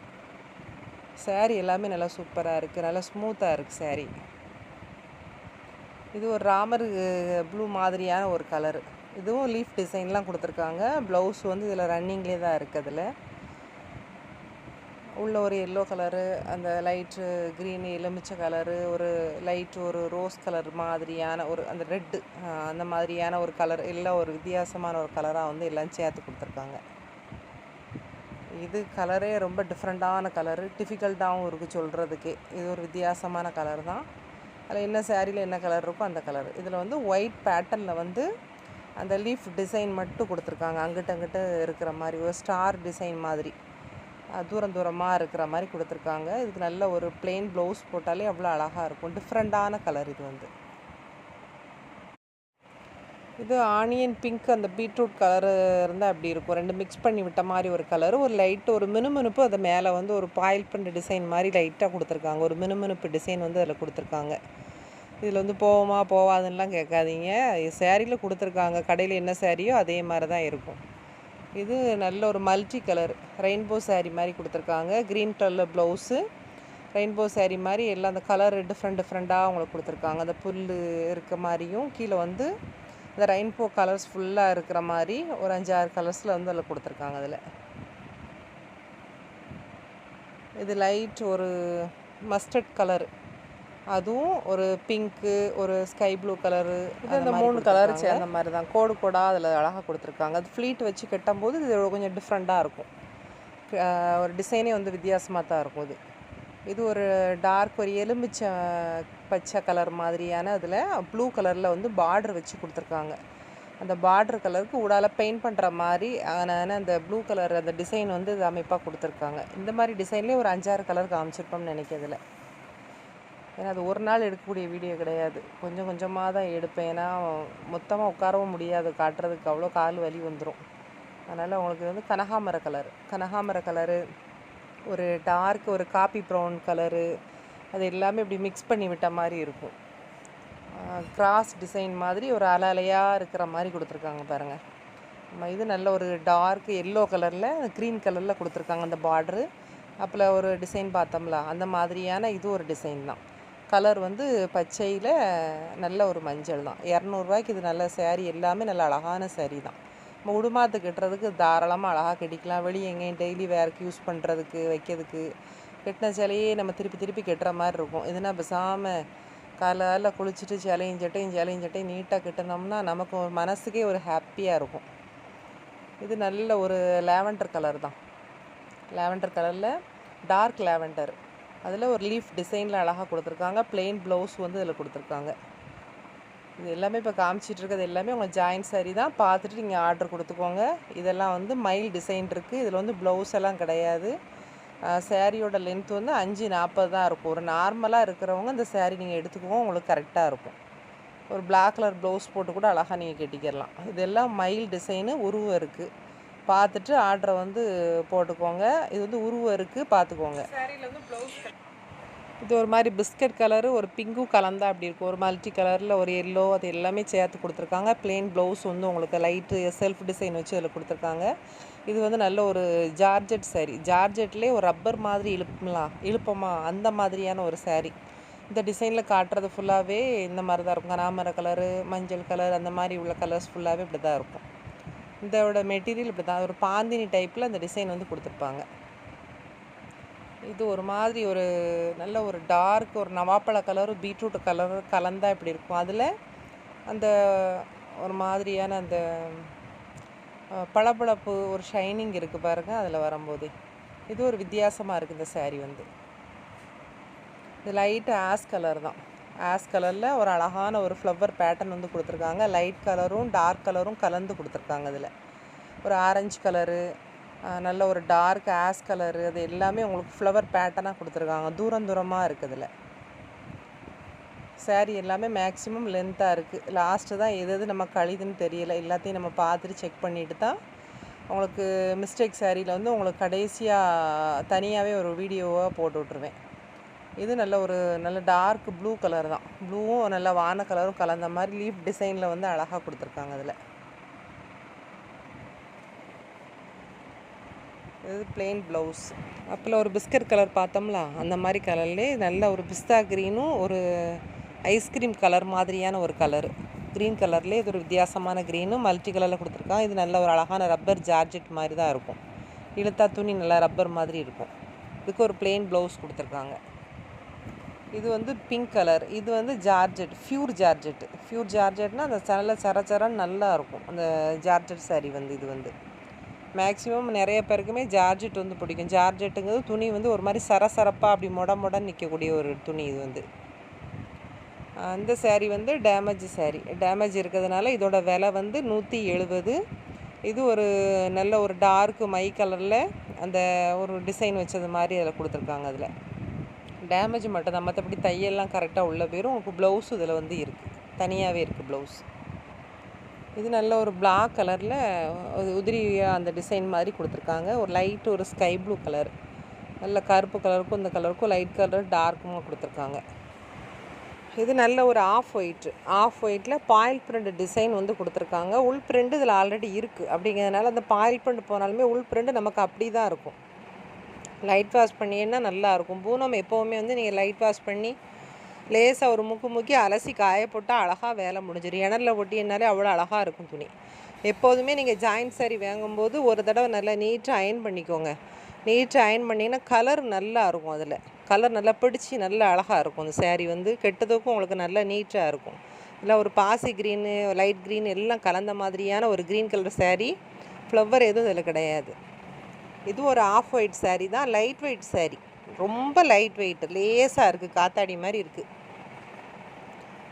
சேரீ எல்லாமே நல்லா சூப்பராக இருக்குது, நல்லா ஸ்மூத்தாக இருக்குது சேரீ. இது ஒரு ராமர் ப்ளூ மாதிரியான ஒரு கலரு. இதுவும் லீஃப் டிசைன்லாம் கொடுத்துருக்காங்க. ப்ளவுஸ் வந்து இதில் ரன்னிங்லேயே தான் இருக்குது. அதில் உள்ள ஒரு எல்லோ கலரு, அந்த லைட்டு க்ரீன் எலுமிச்சை கலரு, ஒரு லைட் ஒரு ரோஸ் கலர் மாதிரியான ஒரு அந்த ரெட்டு அந்த மாதிரியான ஒரு கலர், எல்லாம் ஒரு வித்தியாசமான ஒரு கலராக வந்து எல்லாம் சேர்த்து கொடுத்துருக்காங்க. இது கலரே ரொம்ப டிஃப்ரெண்ட்டான கலரு, டிஃபிகல்ட்டாகவும் இருக்குது சொல்கிறதுக்கே. இது ஒரு வித்தியாசமான கலர் தான். அதில் என்ன சேரீயில் என்ன கலர் இருக்கோ அந்த கலர். இதில் வந்து ஒயிட் பேட்டர்னில் வந்து அந்த லீஃப் டிசைன் மட்டும் கொடுத்துருக்காங்க. அங்கிட்ட அங்கிட்ட இருக்கிற மாதிரி ஒரு ஸ்டார் டிசைன் மாதிரி தூரம் தூரமாக இருக்கிற மாதிரி கொடுத்துருக்காங்க. இதுக்கு நல்ல ஒரு பிளெயின் ப்ளவுஸ் போட்டாலே அவ்வளோ அழகாக இருக்கும். டிஃப்ரெண்ட்டான கலர் இது வந்து. இது ஆனியன் பிங்க் அந்த பீட்ரூட் கலரு இருந்தால் அப்படி இருக்கும். ரெண்டு மிக்ஸ் பண்ணி விட்ட மாதிரி ஒரு கலரு, ஒரு லைட்டு ஒரு மினுமினுப்பு. அது மேலே வந்து ஒரு பாயில் பண்ண டிசைன் மாதிரி லைட்டாக கொடுத்துருக்காங்க. ஒரு மினுமினுப்பு டிசைன் வந்து அதில் கொடுத்துருக்காங்க. இதில் வந்து போவோமா போவாதுன்னெலாம் கேட்காதீங்க. சேரீயில் கொடுத்துருக்காங்க. கடையில் என்ன சேரீயோ அதே மாதிரி தான் இருக்கும். இது நல்ல ஒரு மல்டி கலர் ரெயின்போ சேரீ மாதிரி கொடுத்துருக்காங்க. க்ரீன் கலரில் ப்ளவுஸு, ரெயின்போ சேரீ மாதிரி எல்லாம் அந்த கலர் டிஃப்ரெண்ட்டாக அவங்களுக்கு கொடுத்துருக்காங்க. அந்த புல் இருக்க மாதிரியும் கீழே வந்து இந்த ரெயின்போ கலர்ஸ் ஃபுல்லாக இருக்கிற மாதிரி ஒரு 5-6 கலர்ஸில் வந்து அதில் கொடுத்துருக்காங்க. அதில் இது லைட் ஒரு மஸ்டர்ட் கலர், அதுவும் ஒரு பிங்க்கு, ஒரு ஸ்கை ப்ளூ கலரு, இது அந்த 3 கலர் சேர்ந்த மாதிரி தான் கோடு கோடாக அதில் அழகாக கொடுத்துருக்காங்க. அது ஃப்ளீட் வச்சு கட்டும்போது இது கொஞ்சம் டிஃப்ரெண்ட்டாக இருக்கும். ஒரு டிசைனே வந்து வித்தியாசமாக தான் இருக்கும். இது ஒரு டார்க் ஒரு எலுமிச்சை பச்சை கலர் மாதிரியான அதில் ப்ளூ கலரில் வந்து பார்டர் வச்சு கொடுத்துருக்காங்க. அந்த பார்டர் கலருக்கு ஊடால பெயிண்ட் பண்ணுற மாதிரி அந்த ப்ளூ கலர் அந்த டிசைன் வந்து இது அமைப்பாக கொடுத்துருக்காங்க. இந்த மாதிரி டிசைன்லேயே ஒரு 5-6 கலர் காமிச்சிருப்போம்னு நினைக்கிறதுல. ஏன்னா அது ஒரு நாள் எடுக்கக்கூடிய வீடியோ கிடையாது, கொஞ்சம் கொஞ்சமாக தான் எடுப்பேன். ஏன்னா மொத்தமாக உட்காரவும் முடியாது, காட்டுறதுக்கு அவ்வளோ கால் வலி வந்துடும். அதனால் உங்களுக்கு வந்து கனகாமர கலரு, ஒரு டார்க் ஒரு காப்பி ப்ரௌன் கலரு, அது எல்லாமே இப்படி மிக்ஸ் பண்ணி விட்ட மாதிரி இருக்கும். கிராஸ் டிசைன் மாதிரி ஒரு அலையாக இருக்கிற மாதிரி கொடுத்துருக்காங்க பாருங்கள். இது நல்ல ஒரு டார்க் எல்லோ கலரில் க்ரீன் கலரில் கொடுத்துருக்காங்க அந்த பார்ட்ரு. அப்போல ஒரு டிசைன் பார்த்தோம்ல அந்த மாதிரியான இது ஒரு டிசைன் தான். கலர் வந்து பச்சையில் நல்ல ஒரு மஞ்சள் தான். 200 இது நல்ல சேரீ, எல்லாமே நல்ல அழகான சேரீ தான். நம்ம உடுமாத்து கட்டுறதுக்கு தாராளமாக அழகாக கட்டிக்கலாம். வெளியே எங்கேயும் டெய்லி வேருக்கு யூஸ் பண்ணுறதுக்கு வைக்கிறதுக்கு கட்டின சேலையே நம்ம திருப்பி திருப்பி கட்டுற மாதிரி இருக்கும். இதுனா பேசாமல் காலையில் குளிச்சுட்டு சேலையும் சட்டையும் நீட்டாக கட்டினோம்னா நமக்கு ஒரு மனசுக்கே ஒரு ஹாப்பியாக இருக்கும். இது நல்ல ஒரு லேவண்டர் கலர் தான். லேவண்டர் கலரில் டார்க் லேவண்டர், அதில் ஒரு லீஃப் டிசைனில் அழகாக கொடுத்துருக்காங்க. பிளெயின் ப்ளவுஸ் வந்து இதில் கொடுத்துருக்காங்க. இது எல்லாமே இப்போ காமிச்சிட்டு இருக்கிறது எல்லாமே உங்கள் ஜாயின்ட் சாரீ தான். பார்த்துட்டு நீங்கள் ஆர்டர் கொடுத்துக்கோங்க. இதெல்லாம் வந்து மைல் டிசைன் இருக்குது. இதில் வந்து ப்ளவுஸ் எல்லாம் கிடையாது. சேரீயோட லென்த் வந்து 5:40 தான் இருக்கும். ஒரு நார்மலாக இருக்கிறவங்க இந்த சேரீ நீங்கள் எடுத்துக்குவோம், உங்களுக்கு கரெக்டாக இருக்கும். ஒரு பிளாக் கலர் ப்ளவுஸ் போட்டு கூட அழகாக நீங்கள் கட்டிக்கிறலாம். இதெல்லாம் மைல் டிசைனு, உருவம் இருக்குது. பார்த்துட்டு ஆர்டரை வந்து போட்டுக்கோங்க. இது வந்து உருவம் இருக்குது, பார்த்துக்கோங்க. சேரீயில் வந்து ப்ளவுஸ் இது ஒரு மாதிரி பிஸ்கட் கலரு, ஒரு பிங்க்கும் கலந்தா அப்படி இருக்கும். ஒரு மல்டி கலரில் ஒரு எல்லோ, அது எல்லாமே சேர்த்து கொடுத்துருக்காங்க. பிளெயின் ப்ளவுஸ் வந்து உங்களுக்கு லைட்டு செல்ஃப் டிசைன் வச்சு அதில் கொடுத்துருக்காங்க. இது வந்து நல்ல ஒரு ஜார்ஜெட் சேரீ. ஜார்ஜெட்லேயே ஒரு ரப்பர் மாதிரி இழுப்பமா அந்த மாதிரியான ஒரு சேரீ. இந்த டிசைனில் காட்டுறது ஃபுல்லாகவே இந்த மாதிரி தான் இருக்கும். கனாமர கலரு, மஞ்சள் கலர், அந்த மாதிரி உள்ள கலர்ஸ் ஃபுல்லாகவே இப்படி தான் இருக்கும். இதோட மெட்டீரியல் இப்படி தான் ஒரு பாந்தினி டைப்பில் அந்த டிசைன் வந்து கொடுத்துருப்பாங்க. இது ஒரு மாதிரி ஒரு நல்ல ஒரு டார்க் ஒரு நவாப்பழ கலரும் பீட்ரூட் கலரும் கலந்தா இப்படி இருக்கும். அதில் அந்த ஒரு மாதிரியான அந்த பளபளப்பு ஒரு ஷைனிங் இருக்குது பாருங்கள் அதில் வரும்போதே. இது ஒரு வித்தியாசமாக இருக்குது இந்த சேரீ வந்து. இது லைட்டு ஆஷ் கலர் தான். ஆஷ் கலரில் ஒரு அழகான ஒரு ஃப்ளவர் பேட்டர்ன் வந்து கொடுத்துருக்காங்க. லைட் கலரும் டார்க் கலரும் கலந்து கொடுத்துருக்காங்க. அதில் ஒரு ஆரஞ்சு கலரு, நல்ல ஒரு டார்க் ஆஷ் கலரு, அது எல்லாமே உங்களுக்கு ஃப்ளவர் பேட்டர்னாக கொடுத்துருக்காங்க. தூரமாக இருக்குது. இதில் சாரீ எல்லாமே மேக்ஸிமம் லென்த்தாக இருக்குது. லாஸ்ட்டு தான் எது நம்ம கழிதுன்னு தெரியல. எல்லாத்தையும் நம்ம பார்த்துட்டு செக் பண்ணிவிட்டு தான் உங்களுக்கு மிஸ்டேக் சாரியில் வந்து உங்களுக்கு கடைசியாக தனியாகவே ஒரு வீடியோவாக போட்டு விட்ருவேன். இது நல்ல டார்க் ப்ளூ கலர் தான். ப்ளூவும் நல்ல வான கலரும் கலந்த மாதிரி லீஃப் டிசைனில் வந்து அழகாக கொடுத்துருக்காங்க. அதில் இது பிளெயின் ப்ளவுஸ். அப்போல ஒரு பிஸ்கட் கலர் பார்த்தோம்ல, அந்த மாதிரி கலர்லேயே நல்ல ஒரு பிஸ்தா க்ரீனும் ஒரு ஐஸ்கிரீம் கலர் மாதிரியான ஒரு கலரு. க்ரீன் கலர்லேயே இது ஒரு வித்தியாசமான க்ரீனும் மல்டி கலரில் கொடுத்துருக்காங்க. இது நல்ல ஒரு அழகான ரப்பர் ஜார்ஜெட் மாதிரி தான் இருக்கும். இழுத்தா துணி நல்லா ரப்பர் மாதிரி இருக்கும். இதுக்கு ஒரு பிளெயின் ப்ளவுஸ் கொடுத்துருக்காங்க. இது வந்து பிங்க் கலர். இது வந்து ஜார்ஜெட், ஃப்யூர் ஜார்ஜெட்டு. ஃப்யூர் ஜார்ஜெட்னால் அந்த நல்ல சரச்சரன்னு நல்லா இருக்கும் அந்த ஜார்ஜெட் சாரீ வந்து. இது வந்து மேக்ஸிமம் நிறைய பேருக்குமே ஜார்ஜெட் வந்து பிடிக்கும். ஜார்ஜெட்டுங்கிறது துணி வந்து ஒரு மாதிரி சரசரப்பாக அப்படி மொடன்னு நிற்கக்கூடிய ஒரு துணி. இது வந்து அந்த சாரீ வந்து டேமேஜ் சாரீ. டேமேஜ் இருக்கிறதுனால இதோட விலை வந்து 170. இது ஒரு நல்ல ஒரு டார்க் மை கலரில் அந்த ஒரு டிசைன் வச்சது மாதிரி அதில் கொடுத்துருக்காங்க. அதில் டேமேஜ் மட்டும் தான், மற்றபடி தையெல்லாம் கரெக்டாக உள்ள போயிடும். உங்களுக்கு ப்ளவுஸ் இதில் வந்து இருக்குது, தனியாகவே இருக்குது ப்ளவுஸ். இது நல்ல ஒரு பிளாக் கலரில் உதிரியாக அந்த டிசைன் மாதிரி கொடுத்துருக்காங்க. ஒரு லைட் ஒரு ஸ்கை ப்ளூ கலர், நல்ல கருப்பு கலருக்கும் இந்த கலருக்கும் லைட் கலர் டார்க்குமாக கொடுத்துருக்காங்க. இது நல்ல ஒரு ஆஃப் ஒயிட்டில் பாயில் பிரிண்ட் டிசைன் வந்து கொடுத்துருக்காங்க. உள் பிரிண்ட் இதில் ஆல்ரெடி இருக்குது. அப்படிங்கிறதுனால அந்த பாயில் பிரிண்ட் போனாலுமே உள் பிரிண்ட் நமக்கு அப்படி தான் இருக்கும். லைட் வாஷ் பண்ணிங்கன்னா நல்லாயிருக்கும். பூனம் எப்போவுமே வந்து நீங்கள் லைட் வாஷ் பண்ணி லேசாக ஒரு முக்கி அலசி காய போட்டால் அழகாக வேலை முடிஞ்சிடும். இணரில் ஒட்டினாலே அவ்வளோ அழகாக இருக்கும் துணி. எப்போதுமே நீங்கள் ஜாயின்ட் சாரீ வாங்கும்போது ஒரு தடவை நல்லா நீட்டாக அயன் பண்ணிக்கோங்க. நீட்டாக அயன் பண்ணிங்கன்னா கலர் நல்லா இருக்கும். அதில் கலர் நல்லா பிடிச்சி நல்லா அழகாக இருக்கும். அந்த சாரீ வந்து கெட்டதுக்கும் உங்களுக்கு நல்லா நீட்டாக இருக்கும். இல்லை ஒரு பாசி க்ரீனு, லைட் க்ரீன் எல்லாம் கலந்த மாதிரியான ஒரு க்ரீன் கலர் சாரீ. ஃப்ளவர் எதுவும் இதில் கிடையாது. இது ஒரு ஆஃப் ஒயிட் சாரீ தான். லைட் வெயிட் சாரீ, ரொம்ப லைட் வெயிட், லேசாக இருக்குது, காத்தாடி மாதிரி இருக்குது.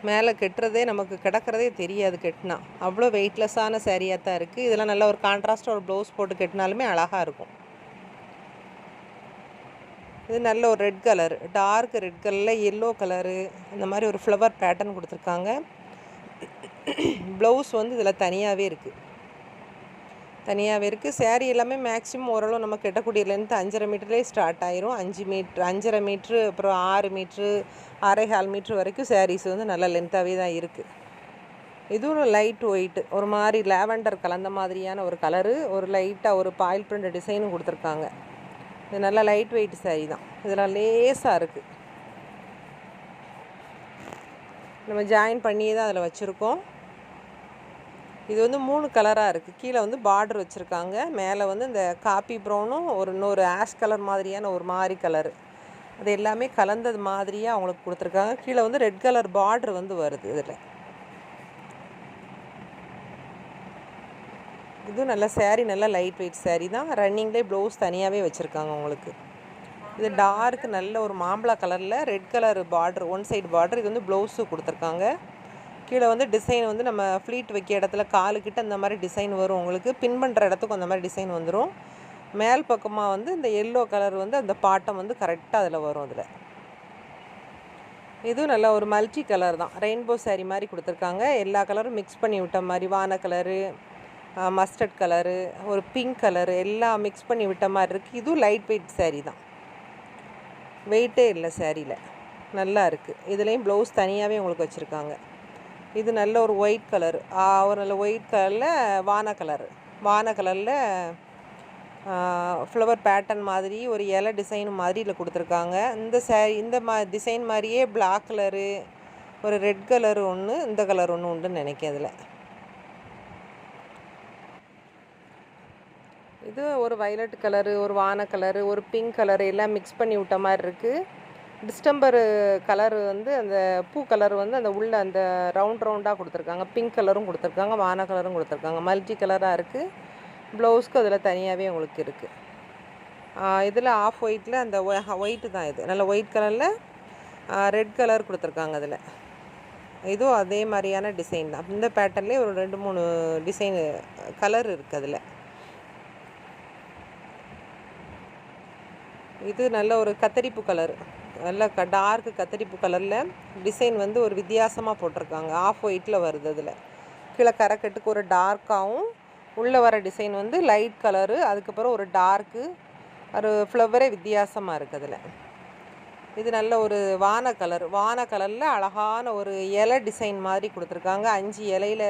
மேலே கெட்டுறதே நமக்கு கிடக்கிறதே தெரியாது கெட்டினா. அவ்வளோ வெயிட்லெஸ்ஸான சாரியாக தான் இருக்குது. இதெல்லாம் நல்ல ஒரு கான்ட்ராஸ்ட்டாக ஒரு ப்ளவுஸ் போட்டு கெட்டினாலுமே அழகாக இருக்கும். இது நல்ல ஒரு ரெட் கலர், டார்க் ரெட் கலரில் எல்லோ கலரு இந்த மாதிரி ஒரு ஃப்ளவர் பேட்டர்ன் கொடுத்துருக்காங்க. ப்ளவுஸ் வந்து இதில் தனியாகவே இருக்குது. சாரீ எல்லாமே மேக்ஸிமம் ஓரளவு நம்ம கெட்டக்கூடிய லென்த் 5.5 மீட்டர்லேயே ஸ்டார்ட் ஆயிரும். 5 மீட்ரு, 5.5 மீட்ரு, அப்புறம் 6 மீட்ரு, 6.25 மீட்ரு வரைக்கும் சாரீஸ் வந்து நல்ல லென்த்தாகவே தான் இருக்குது. இதுவும் லைட் ஒயிட்டு, ஒரு மாதிரி லாவெண்டர் கலந்த மாதிரியான ஒரு கலரு, ஒரு லைட்டாக ஒரு பாயில் பிரிண்ட் டிசைனும் கொடுத்துருக்காங்க. இது நல்லா லைட் வெயிட் சாரீ தான். இதெல்லாம் லேசாக இருக்குது. நம்ம ஜாயின் பண்ணி தான் அதில் வச்சுருக்கோம். இது வந்து 3 கலராக இருக்குது. கீழே வந்து பார்டர் வச்சுருக்காங்க. மேலே வந்து இந்த காப்பி ப்ரௌனும் இன்னொரு ஆஷ் கலர் மாதிரியான ஒரு மாதிரி கலரு, அது எல்லாமே கலந்தது மாதிரியாக அவங்களுக்கு கொடுத்துருக்காங்க. கீழே வந்து ரெட் கலர் பார்டர் வந்து வருது இதில். இதுவும் நல்ல சாரீ, நல்ல லைட் வெயிட் சாரீ தான். ரன்னிங்லேயே ப்ளவுஸ் தனியாகவே வச்சுருக்காங்க உங்களுக்கு. இது டார்க் நல்ல ஒரு மாம்பழ கலரில் red colour border, one side border. இது வந்து ப்ளவுஸு கொடுத்துருக்காங்க. கீழே வந்து டிசைன் வந்து நம்ம ஃப்ளீட் வைக்க இடத்துல காலுக்கிட்ட அந்த மாதிரி டிசைன் வரும். உங்களுக்கு பின் பண்ணுற இடத்துக்கும் அந்த மாதிரி டிசைன் வந்துடும். மேல் பக்கமாக வந்து இந்த எல்லோ கலர் வந்து அந்த பாட்டம் வந்து கரெக்டாக அதில் வரும். அதில் இதுவும் நல்ல ஒரு மல்டி கலர் தான். ரெயின்போ சாரீ மாதிரி கொடுத்துருக்காங்க. எல்லா கலரும் மிக்ஸ் பண்ணி விட்ட மாதிரி, வான கலரு, மஸ்டர்ட் கலரு, ஒரு பிங்க் கலரு எல்லாம் மிக்ஸ் பண்ணி விட்ட மாதிரி இருக்குது. இதுவும் லைட் வெயிட் சாரீ தான், வெயிட்டே இல்லை சாரியில், நல்லா இருக்குது. இதுலேயும் ப்ளவுஸ் தனியாகவே உங்களுக்கு வச்சுருக்காங்க. இது நல்ல ஒரு ஒயிட் கலர், ஒரு நல்ல ஒயிட் கலரில் வான கலரில் ஃப்ளவர் பேட்டர்ன் மாதிரி ஒரு இலை டிசைன் மாதிரி இதில் கொடுத்துருக்காங்க. இந்த சாரீ இந்த டிசைன் மாதிரியே பிளாக் கலரு, ஒரு ரெட் கலரு ஒன்று, இந்த கலர் ஒன்று உண்டுன்னு நினைக்கிறேன். அதில் இது ஒரு வைலட் கலரு, ஒரு வான கலரு, ஒரு பிங்க் கலரு எல்லாம் மிக்ஸ் பண்ணி விட்ட மாதிரி இருக்குது. டிஸ்டம்பரு கலர் வந்து அந்த பூ கலர் வந்து அந்த உள்ள அந்த ரவுண்டாக கொடுத்துருக்காங்க. பிங்க் கலரும் கொடுத்துருக்காங்க, வான கலரும் கொடுத்துருக்காங்க. மல்டி கலராக இருக்குது. ப்ளவுஸ்க்கு அதில் தனியாகவே உங்களுக்கு இருக்குது. இதில் ஆஃப் ஒயிட்டில் அந்த ஒயிட்டு தான். இது நல்ல ஒயிட் கலரில் ரெட் கலர் கொடுத்துருக்காங்க. அதில் இதுவும் அதே மாதிரியான டிசைன் தான். இந்த பேட்டர்ன்லேயே ஒரு 2-3 டிசைன் கலர் இருக்குது அதில். இது நல்ல ஒரு கத்தரிப்பு கலர், நல்ல டார்க் கத்தரிப்பு கலரில் டிசைன் வந்து ஒரு வித்தியாசமாக போட்டிருக்காங்க. ஆஃப் ஒயிட்டில் வருது. அதில் கீழே கரைக்கட்டுக்கு ஒரு டார்க்காகவும் உள்ளே வர டிசைன் வந்து லைட் கலரு, அதுக்கப்புறம் ஒரு டார்க்கு, ஒரு ஃப்ளவரே வித்தியாசமாக இருக்குது அதில். இது நல்ல ஒரு வான கலரில் அழகான ஒரு இலை டிசைன் மாதிரி கொடுத்துருக்காங்க. 5 இலையில்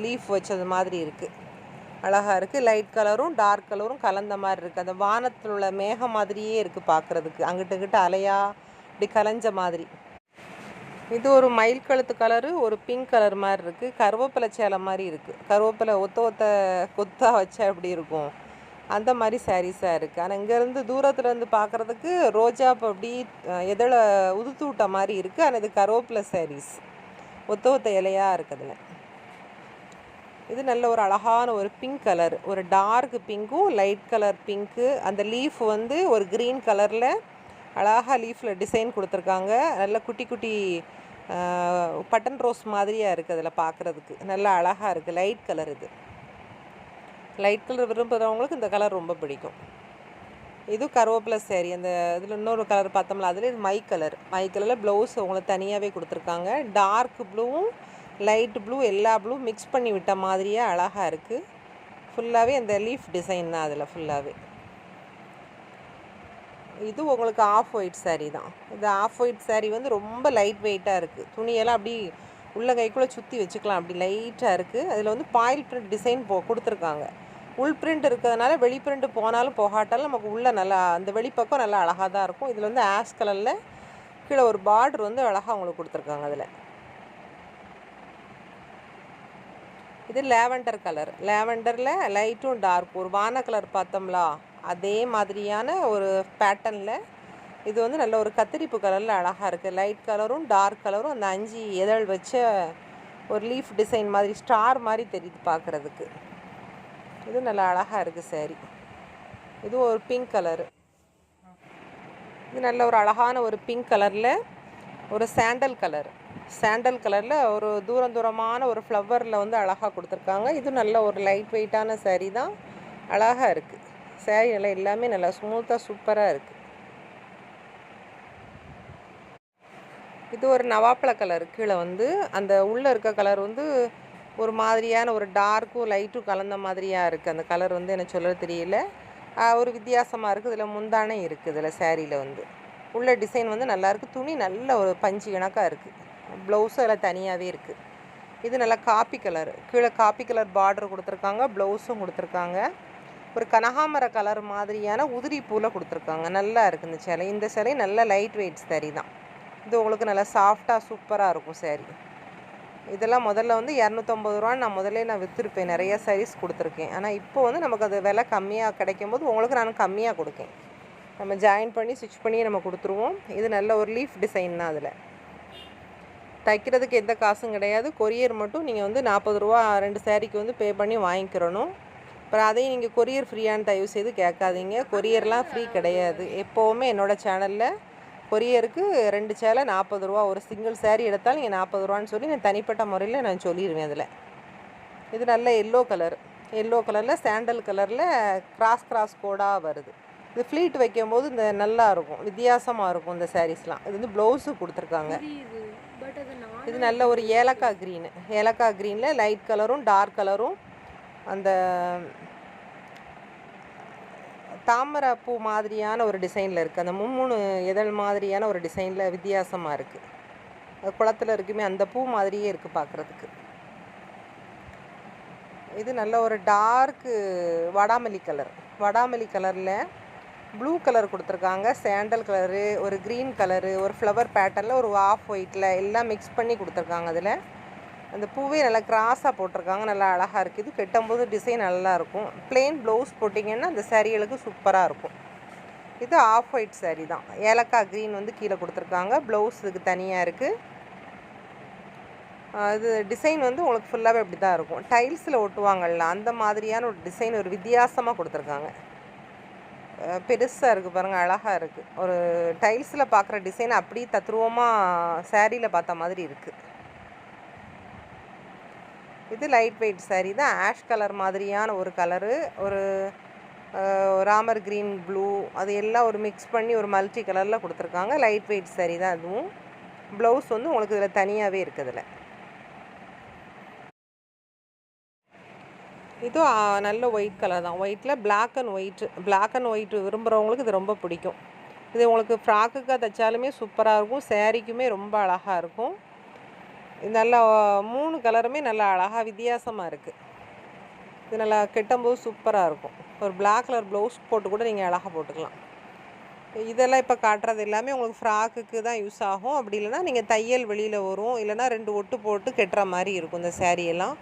லீஃப் வச்சது மாதிரி இருக்குது. அழகாக இருக்குது. லைட் கலரும் டார்க் கலரும் கலந்த மாதிரி இருக்குது. அந்த வானத்தில் உள்ள மேகம் மாதிரியே இருக்குது பார்க்குறதுக்கு. அங்கிட்ட இங்கிட்ட அலையா இப்படி கலைஞ்ச மாதிரி. இது ஒரு மயில் கழுத்து கலரு, ஒரு பிங்க் கலர் மாதிரி இருக்குது. கருவேப்பிலை சேலை மாதிரி இருக்குது. கருவேப்பிலை கொத்தாக வச்சா எப்படி இருக்கும் அந்த மாதிரி சாரீஸாக இருக்குது. ஆனால் இங்கேருந்து தூரத்துலேருந்து பார்க்குறதுக்கு ரோஜாப்பு அப்படி எதில் உதுத்து விட்ட மாதிரி இருக்குது. ஆனால் இது கருவேப்பிலை சாரீஸ், ஒத்த இலையாக இருக்குதுல. இது நல்ல ஒரு அழகான ஒரு பிங்க் கலர், ஒரு டார்க் பிங்க்கும் லைட் கலர் பிங்க்கு. அந்த லீஃப் வந்து ஒரு க்ரீன் கலரில் அழகாக லீஃபில் டிசைன் கொடுத்துருக்காங்க. நல்ல குட்டி குட்டி பட்டன் ரோஸ் மாதிரியாக இருக்குது அதில் பார்க்குறதுக்கு. நல்லா அழகாக இருக்குது. Light colour. இது லைட் கலர் விரும்புகிறவங்களுக்கு இந்த கலர் ரொம்ப பிடிக்கும். இது கருவேப்பிலை சேரீ. அந்த இதில் இன்னொரு கலர் பார்த்தோம்ல, அதில் இது மை கலரில் ப்ளவுஸ் உங்களுக்கு தனியாகவே கொடுத்துருக்காங்க. டார்க் ப்ளூவும் லைட் ப்ளூ எல்லா ப்ளூ மிக்ஸ் பண்ணி விட்ட மாதிரியே அழகாக இருக்குது. ஃபுல்லாகவே அந்த லீஃப் டிசைன் தான் அதில் ஃபுல்லாகவே. இது உங்களுக்கு ஆஃப் ஒயிட் சாரீ தான். இது ஆஃப் ஒயிட் சாரீ வந்து ரொம்ப லைட் வெயிட்டாக இருக்குது. துணியெல்லாம் அப்படி உள்ள கைக்குள்ளே சுற்றி வச்சுக்கலாம், அப்படி லைட்டாக இருக்குது. அதில் வந்து பாயில் பிரிண்ட் டிசைன் கொடுத்துருக்காங்க. உள் பிரிண்ட் இருக்கிறதுனால வெளி பிரிண்ட் போனாலும் போகாட்டாலும் நமக்கு உள்ளே நல்லா அந்த வெளிப்பக்கம் நல்லா அழகாக தான் இருக்கும். இதில் வந்து ஆஷ் கலரில் கீழே ஒரு பார்டர் வந்து அழகாக உங்களுக்கு கொடுத்துருக்காங்க. அதில் இது லேவண்டர் கலர். லேவண்டரில் லைட்டும் டார்க் ஒரு வான கலர் பார்த்தோம்லா அதே மாதிரியான ஒரு பேட்டர்னில் இது வந்து நல்ல ஒரு கத்திரிப்பு கலரில் அழகாக இருக்குது. லைட் கலரும் டார்க் கலரும் அந்த 5 இதழ் வச்ச ஒரு லீஃப் டிசைன் மாதிரி ஸ்டார் மாதிரி தெரியுது பார்க்குறதுக்கு. இது நல்லா அழகாக இருக்குது சாரீ. இது ஒரு பிங்க் கலரு. இது நல்ல ஒரு அழகான ஒரு பிங்க் கலரில் ஒரு சாண்டல் கலரில் ஒரு தூரமான ஒரு ஃப்ளவரில் வந்து அழகாக கொடுத்துருக்காங்க. இது நல்ல ஒரு லைட் வெயிட்டான சாரீ தான். அழகாக இருக்குது சாரீ. எல்லாம் எல்லாமே நல்லா ஸ்மூத்தாக சூப்பராக இருக்குது. இது ஒரு நவாப்பழ கலர். கீழே வந்து அந்த உள்ளே இருக்க கலர் வந்து ஒரு மாதிரியான ஒரு டார்க்கும் லைட்டும் கலந்த மாதிரியாக இருக்குது. அந்த கலர் வந்து எனக்கு சொல்ல தெரியல, ஒரு வித்தியாசமாக இருக்குது. இதில் முந்தானே இருக்குது. இதில் சாரியில் வந்து உள்ள டிசைன் வந்து நல்லாயிருக்கு. துணி நல்ல ஒரு பஞ்சு கணக்காக இருக்குது. ப்ளவுஸும் அதில் தனியாகவே இருக்குது. இது நல்லா காப்பி கலர். கீழே காப்பி கலர் பார்டர் கொடுத்துருக்காங்க, ப்ளவுஸும் கொடுத்துருக்காங்க. ஒரு கனகாமர கலர் மாதிரியான உதிரி பூவில் கொடுத்துருக்காங்க. நல்லா இருக்குது இந்த சேலை. இந்த சேலை நல்ல லைட் வெயிட் சாரீ தான். இது உங்களுக்கு நல்லா சாஃப்டாக சூப்பராக இருக்கும் சாரீ. இதெல்லாம் முதல்ல வந்து 250 ரூபான்னு நான் விற்றுருப்பேன். நிறைய சாரீஸ் கொடுத்துருக்கேன். ஆனால் இப்போ வந்து நமக்கு அது விலை கம்மியாக கிடைக்கும் போது உங்களுக்கு நான் கம்மியாக கொடுக்கேன். நம்ம ஜாயின் பண்ணி ஸ்டிச் பண்ணி நம்ம கொடுத்துருவோம். இது நல்ல ஒரு லீஃப் டிசைன் தான். அதில் தைக்கிறதுக்கு எந்த காசும் கிடையாது. கொரியர் மட்டும் நீங்கள் வந்து 40 ரூபா 2 சாரீக்கு வந்து பே பண்ணி வாங்கிக்கிறணும். அப்புறம் அதையும் நீங்கள் கொரியர் ஃப்ரீயான்னு தயவு செய்து கேட்காதீங்க. கொரியர்லாம் ஃப்ரீ கிடையாது. எப்போவுமே என்னோடய சேனலில் கொரியருக்கு 2 சேலை 40 ரூபா. ஒரு சிங்கிள் சாரீ எடுத்தாலும் நீங்கள் 40 ரூபான்னு சொல்லி நான் தனிப்பட்ட முறையில் நான் சொல்லிடுவேன். அதில் இது நல்ல எல்லோ கலரில் சாண்டல் கலரில் கிராஸ் கோடாக வருது. இது ஃப்ளீட் வைக்கும்போது இந்த நல்லா இருக்கும், வித்தியாசமாக இருக்கும் இந்த சாரீஸ்லாம். இது வந்து ப்ளவுஸு கொடுத்துருக்காங்க. இது நல்ல ஒரு ஏலக்காய் க்ரீனில் லைட் கலரும் டார்க் கலரும் அந்த தாமரை பூ மாதிரியான ஒரு டிசைனில் இருக்குது. அந்த 3 இதழ் மாதிரியான ஒரு டிசைனில் வித்தியாசமாக இருக்குது. அது குளத்தில் இருக்குமே அந்த பூ மாதிரியே இருக்குது பார்க்குறதுக்கு. இது நல்ல ஒரு டார்க்கு வடாமல்லி கலரில் ப்ளூ கலர் கொடுத்துருக்காங்க. சாண்டல் கலரு, ஒரு க்ரீன் கலரு, ஒரு ஃப்ளவர் பேட்டர்னில் ஒரு ஆஃப் ஒயிட்டில் எல்லாம் மிக்ஸ் பண்ணி கொடுத்துருக்காங்க. அதில் அந்த பூவே நல்லா கிராஸாக போட்டிருக்காங்க. நல்லா அழகாக இருக்குது. இது கட்டும்போது டிசைன் நல்லாயிருக்கும். ப்ளெயின் ப்ளவுஸ் போட்டிங்கன்னா அந்த சாரீகளுக்கு சூப்பராக இருக்கும். இது ஆஃப் ஒயிட் சாரீ தான். ஏலக்காய் க்ரீன் வந்து கீழே கொடுத்துருக்காங்க. ப்ளவுஸ் இதுக்கு தனியாக இருக்குது. இது டிசைன் வந்து உங்களுக்கு ஃபுல்லாகவே அப்படி தான் இருக்கும். டைல்ஸில் ஒட்டுவாங்கள்ல அந்த மாதிரியான ஒரு டிசைன் ஒரு வித்தியாசமாக கொடுத்துருக்காங்க. பெருசாக இருக்குது பாருங்கள், அழகாக இருக்குது. ஒரு டைல்ஸில் பார்க்குற டிசைன் அப்படியே தத்ரூபமாக சாரியில் பார்த்த மாதிரி இருக்குது. இது லைட் வெயிட் சாரீ தான். ஆஷ் கலர் மாதிரியான ஒரு கலரு, ஒரு ராமர் க்ரீன் ப்ளூ அது எல்லாம் ஒரு மிக்ஸ் பண்ணி ஒரு மல்டி கலரில் கொடுத்துருக்காங்க. லைட் வெயிட் சாரீ தான் அதுவும். ப்ளவுஸ் வந்து உங்களுக்கு இதில் தனியாகவே இருக்குதுல. இதுவும் நல்ல ஒயிட் கலர் தான். ஒயிட்டில் பிளாக் அண்ட் ஒயிட் விரும்புகிறவங்களுக்கு இது ரொம்ப பிடிக்கும். இது உங்களுக்கு ஃப்ராக்குக்காக தைச்சாலுமே சூப்பராக இருக்கும். சாரீக்குமே ரொம்ப அழகாக இருக்கும். இது நல்லா 3 கலருமே நல்லா அழகாக வித்தியாசமாக இருக்குது. இது நல்லா கெட்டும்போது சூப்பராக இருக்கும். ஒரு பிளாக் கலர் ப்ளவுஸ் போட்டு கூட நீங்கள் அழகாக போட்டுக்கலாம். இதெல்லாம் இப்போ காட்டுறது எல்லாமே உங்களுக்கு ஃப்ராக்குக்கு தான் யூஸ் ஆகும். அப்படி இல்லைனா நீங்கள் தையல் வெளியில் வரும், இல்லைனா 2 ஒட்டு போட்டு கெட்டுற மாதிரி இருக்கும் இந்த சாரியெல்லாம்.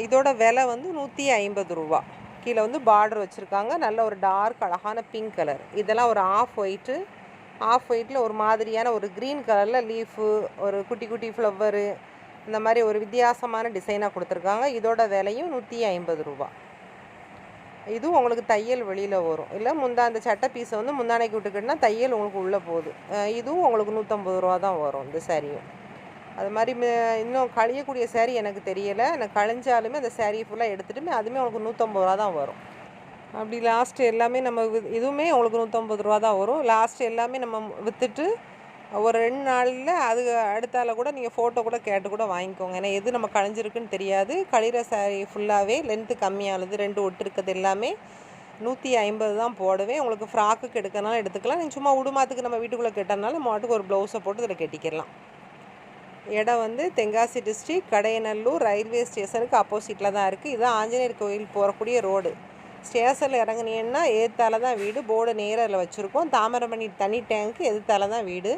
இதோட விலை வந்து 150 ரூபா. கீழே வந்து பார்டர் வச்சுருக்காங்க. நல்ல ஒரு டார்க் அழகான பிங்க் கலர். இதெல்லாம் ஒரு ஆஃப் ஒயிட்டில் ஒரு மாதிரியான ஒரு க்ரீன் கலரில் லீஃபு, ஒரு குட்டி குட்டி ஃப்ளவரு, இந்த மாதிரி ஒரு வித்தியாசமான டிசைனாக கொடுத்துருக்காங்க. இதோட விலையும் 150 ரூபா. இதுவும் உங்களுக்கு தையல் வெளியில் வரும். இல்லை அந்த சட்டை பீஸை வந்து முந்தானைக்கு விட்டுக்கிட்டுனா தையல் உங்களுக்கு உள்ளே போகுது. இதுவும் உங்களுக்கு 150 ரூபா தான் வரும் இந்த சாரியும். அது மாதிரி இன்னும் கழியக்கூடிய சாரீ எனக்கு தெரியலை. எனக்கு கழிஞ்சாலுமே அந்த சாரீ ஃபுல்லாக எடுத்துகிட்டுமே அதுவுமே உங்களுக்கு 150 ரூபா தான் வரும். அப்படி லாஸ்ட்டு எல்லாமே நம்ம இதுவுமே உங்களுக்கு 150 ரூபா தான் வரும். லாஸ்ட்டு எல்லாமே நம்ம விற்றுட்டு ஒரு 2 நாளில் அது அடுத்தால கூட நீங்கள் ஃபோட்டோ கூட கேட்டு கூட வாங்கிக்கோங்க. ஏன்னா எது நம்ம கழிஞ்சிருக்குன்னு தெரியாது. கழிகிற சாரீ ஃபுல்லாகவே லென்த்து கம்மியானது 2 ஒட்டு இருக்கிறது எல்லாமே 150 தான் போடுவேன். உங்களுக்கு ஃப்ராக்குக்கு எடுக்கனாலும் எடுத்துக்கலாம். நீங்கள் சும்மா உடுமாத்துக்கு நம்ம வீட்டுக்குள்ளே கேட்டனால மாட்டுக்கு ஒரு ப்ளவுஸை போட்டு இதில் கட்டிக்கலாம். இடம் வந்து தென்காசி டிஸ்ட்ரிக்ட் கடையநல்லூர் ரயில்வே ஸ்டேஷனுக்கு ஆப்போசிட்டில் தான் இருக்குது. இதுதான் ஆஞ்சநேயர் கோயில் போகக்கூடிய ரோடு. ஸ்டேஷனில் இறங்குனீங்கன்னா எதிர்த்தால தான் வீடு. போர்டு நேரில் வச்சுருக்கோம். தாமிரபரணி தண்ணி டேங்க்கு எதிர்த்தால தான் வீடு.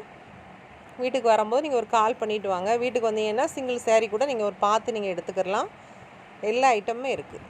வீட்டுக்கு வரும்போது நீங்கள் ஒரு கால் பண்ணிவிட்டு வாங்க. வீட்டுக்கு வந்தீங்கன்னா சிங்கிள் சாரீ கூட நீங்கள் ஒரு பார்த்து நீங்கள் எடுத்துக்கலாம். எல்லா ஐட்டமுமே இருக்குது.